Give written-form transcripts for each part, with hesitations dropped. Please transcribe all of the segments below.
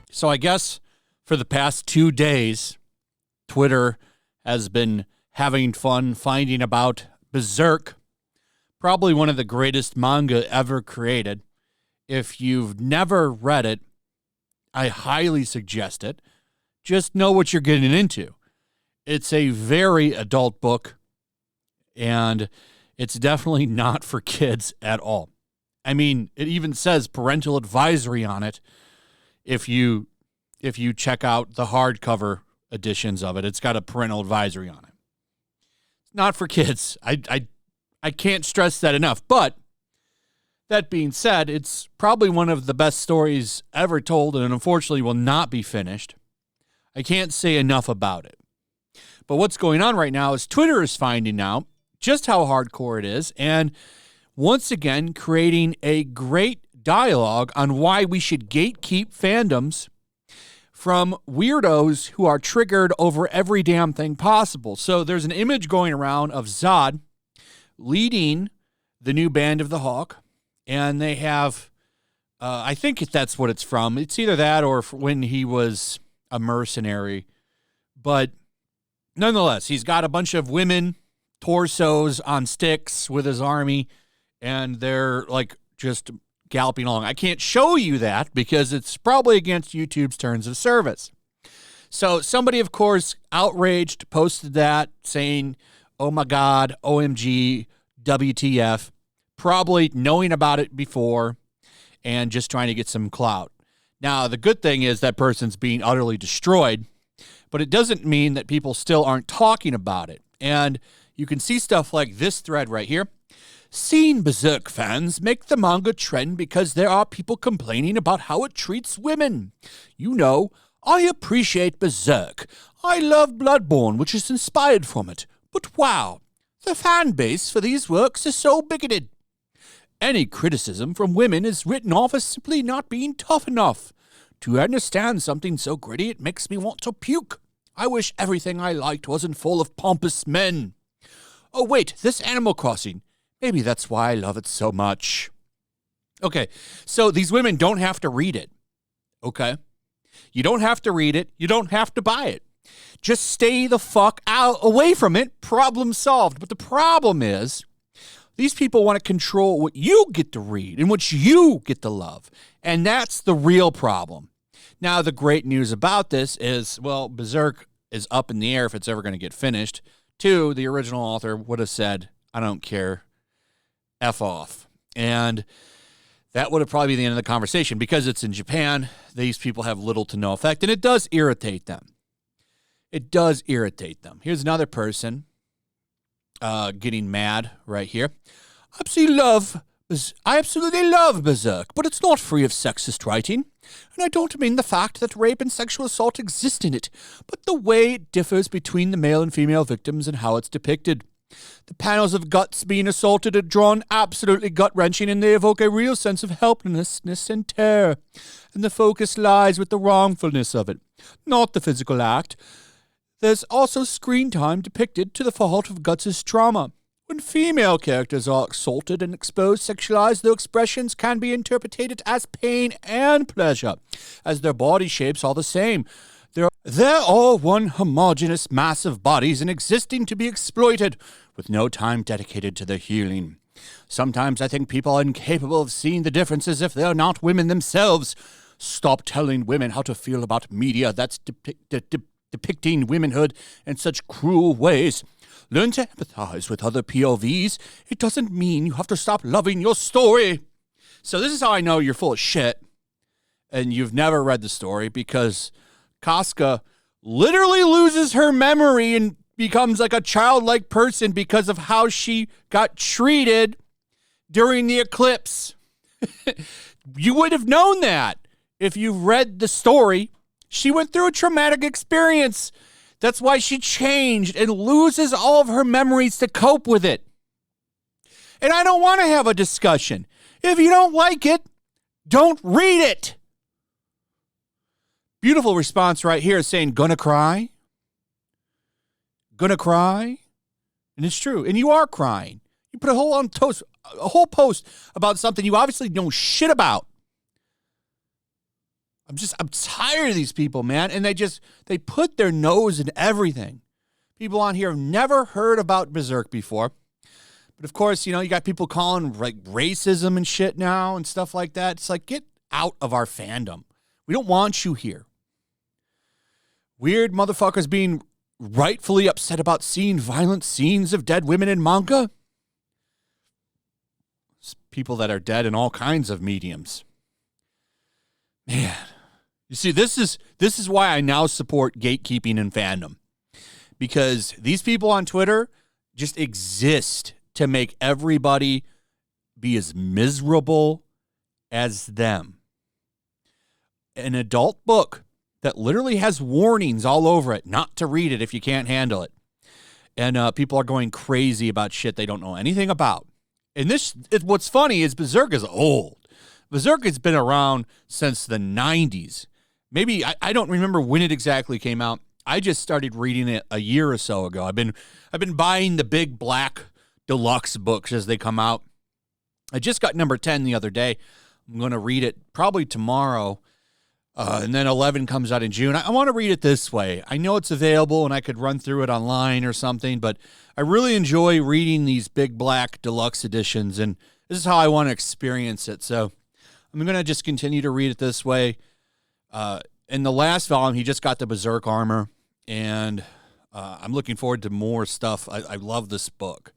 So I guess for the past 2 days, Twitter has been having fun finding about Berserk, probably one of the greatest manga ever created. If you've never read it, I highly suggest it. Just know what you're getting into. It's a very adult book, and it's definitely not for kids at all. I mean, it even says parental advisory on it. If you check out the hardcover editions of it, it's got a parental advisory on it. It's not for kids. I can't stress that enough. But that being said, it's probably one of the best stories ever told, and unfortunately will not be finished. I can't say enough about it. But what's going on right now is Twitter is finding out just how hardcore it is, and once again creating a great dialogue on why we should gatekeep fandoms from weirdos who are triggered over every damn thing possible. So there's an image going around of Zod leading the new Band of the Hawk, and they have, I think that's what it's from. It's either that or when he was a mercenary. But nonetheless, he's got a bunch of women torsos on sticks with his army, and they're like just galloping along. I can't show you that because it's probably against YouTube's terms of service. So somebody, of course, outraged, posted that saying, oh my God, OMG, WTF, probably knowing about it before and just trying to get some clout. Now, the good thing is that person's being utterly destroyed, but it doesn't mean that people still aren't talking about it. And you can see stuff like this thread right here. Seen Berserk fans make the manga trend because there are people complaining about how it treats women. You know, I appreciate Berserk. I love Bloodborne, which is inspired from it. But wow, the fan base for these works is so bigoted. Any criticism from women is written off as simply not being tough enough. To understand something so gritty, it makes me want to puke. I wish everything I liked wasn't full of pompous men. Oh wait, this Animal Crossing. Maybe that's why I love it so much. Okay, so these women don't have to read it, okay? You don't have to read it. You don't have to buy it. Just stay the fuck away from it. Problem solved. But the problem is these people want to control what you get to read and what you get to love. And that's the real problem. Now, the great news about this is, well, Berserk is up in the air if it's ever going to get finished. 2, the original author would have said, I don't care. F off. And that would have probably been the end of the conversation. Because it's in Japan, these people have little to no effect, and it does irritate them. It does irritate them. Here's another person getting mad right here. I absolutely love Berserk, but it's not free of sexist writing. And I don't mean the fact that rape and sexual assault exist in it, but the way it differs between the male and female victims and how it's depicted. The panels of guts being assaulted are drawn absolutely gut-wrenching, and they evoke a real sense of helplessness and terror. And the focus lies with the wrongfulness of it, not the physical act. There's also screen time depicted to the fault of Guts' trauma. When female characters are assaulted and exposed, sexualized, their expressions can be interpreted as pain and pleasure, as their body shapes are the same. They're all one homogeneous mass of bodies and existing to be exploited, with no time dedicated to their healing. Sometimes I think people are incapable of seeing the differences if they're not women themselves. Stop telling women how to feel about media that's depicting womanhood in such cruel ways. Learn to empathize with other POVs. It doesn't mean you have to stop loving your story. So this is how I know you're full of shit and you've never read the story, because Casca literally loses her memory and becomes like a childlike person because of how she got treated during the eclipse. You would have known that if you read the story. She went through a traumatic experience. That's why she changed and loses all of her memories to cope with it. And I don't want to have a discussion. If you don't like it, don't read it. Beautiful response right here saying, gonna cry? Gonna cry? And it's true. And you are crying. You put a whole post about something you obviously know shit about. I'm tired of these people, man. And they put their nose in everything. People on here have never heard about Berserk before. But of course, you got people calling like racism and shit now and stuff like that. It's like, get out of our fandom. We don't want you here. Weird motherfuckers being rightfully upset about seeing violent scenes of dead women in manga. It's people that are dead in all kinds of mediums. Man. You see, this is why I now support gatekeeping in fandom. Because these people on Twitter just exist to make everybody be as miserable as them. An adult book that literally has warnings all over it not to read it if you can't handle it. And people are going crazy about shit they don't know anything about. And what's funny is Berserk is old. Berserk has been around since the 90s. Maybe, I don't remember when it exactly came out. I just started reading it a year or so ago. I've been buying the big black deluxe books as they come out. I just got number 10 the other day. I'm going to read it probably tomorrow. And then 11 comes out in June. I want to read it this way. I know it's available and I could run through it online or something, but I really enjoy reading these big black deluxe editions, and this is how I want to experience it. So I'm going to just continue to read it this way. In the last volume, he just got the Berserk armor, and I'm looking forward to more stuff. I love this book.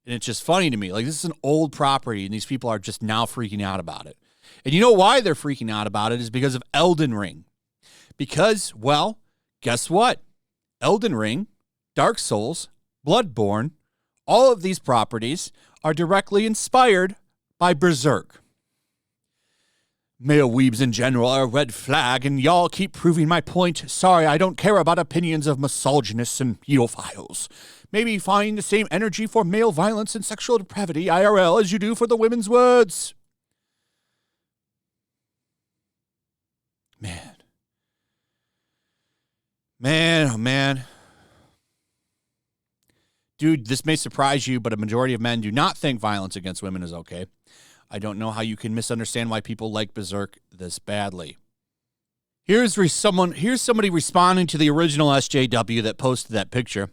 And it's just funny to me. Like, this is an old property, and these people are just now freaking out about it. And you know why they're freaking out about it is because of Elden Ring. Because, well, guess what? Elden Ring, Dark Souls, Bloodborne, all of these properties are directly inspired by Berserk. Male weebs in general are a red flag, and y'all keep proving my point. Sorry, I don't care about opinions of misogynists and pedophiles. Maybe find the same energy for male violence and sexual depravity IRL as you do for the women's words. Man. Man, oh man. Dude, this may surprise you, but a majority of men do not think violence against women is okay. I don't know how you can misunderstand why people like Berserk this badly. Here's somebody responding to the original SJW that posted that picture.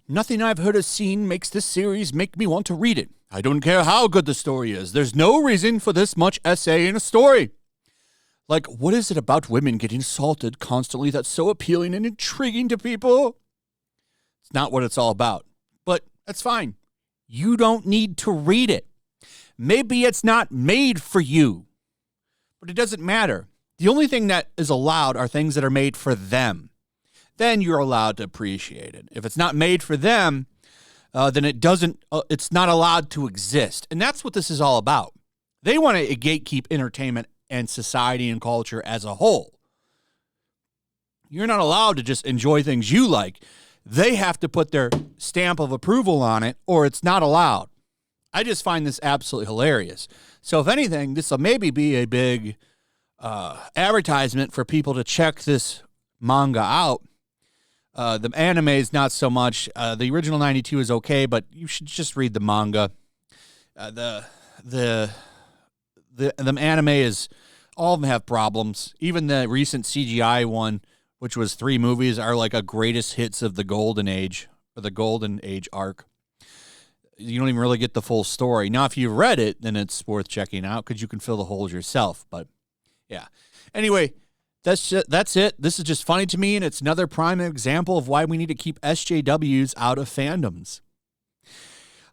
Nothing I've heard or seen makes this series make me want to read it. I don't care how good the story is. There's no reason for this much essay in a story. Like, what is it about women getting assaulted constantly that's so appealing and intriguing to people? It's not what it's all about. But that's fine. You don't need to read it. Maybe it's not made for you, but it doesn't matter. The only thing that is allowed are things that are made for them. Then you're allowed to appreciate it. If it's not made for them, then it's not allowed to exist. And that's what this is all about. They want to gatekeep entertainment and society and culture as a whole. You're not allowed to just enjoy things you like. They have to put their stamp of approval on it, or it's not allowed. I just find this absolutely hilarious. So if anything, this will maybe be a big advertisement for people to check this manga out. The anime is not so much. The original 92 is okay, but you should just read the manga. The anime is, all of them have problems. Even the recent CGI one, which was 3 movies, are like a greatest hits of the Golden Age, or the Golden Age arc. You don't even really get the full story. Now, if you've read it, then it's worth checking out because you can fill the holes yourself. But, yeah. Anyway, that's it. This is just funny to me, and it's another prime example of why we need to keep SJWs out of fandoms.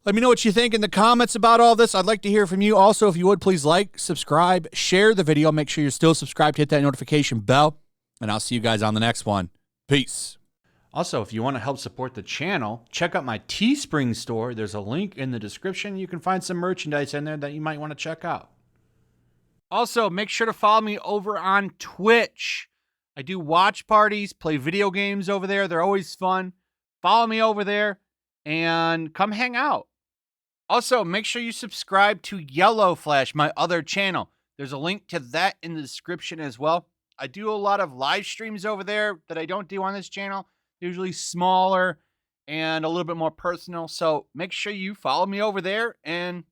Let me know what you think in the comments about all this. I'd like to hear from you. Also, if you would, please like, subscribe, share the video. Make sure you're still subscribed. Hit that notification bell, and I'll see you guys on the next one. Peace. Also, if you want to help support the channel, check out my Teespring store. There's a link in the description. You can find some merchandise in there that you might want to check out. Also, make sure to follow me over on Twitch. I do watch parties, play video games over there. They're always fun. Follow me over there and come hang out. Also, make sure you subscribe to YellowFlash, my other channel. There's a link to that in the description as well. I do a lot of live streams over there that I don't do on this channel. Usually smaller and a little bit more personal. So make sure you follow me over there and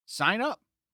sign up.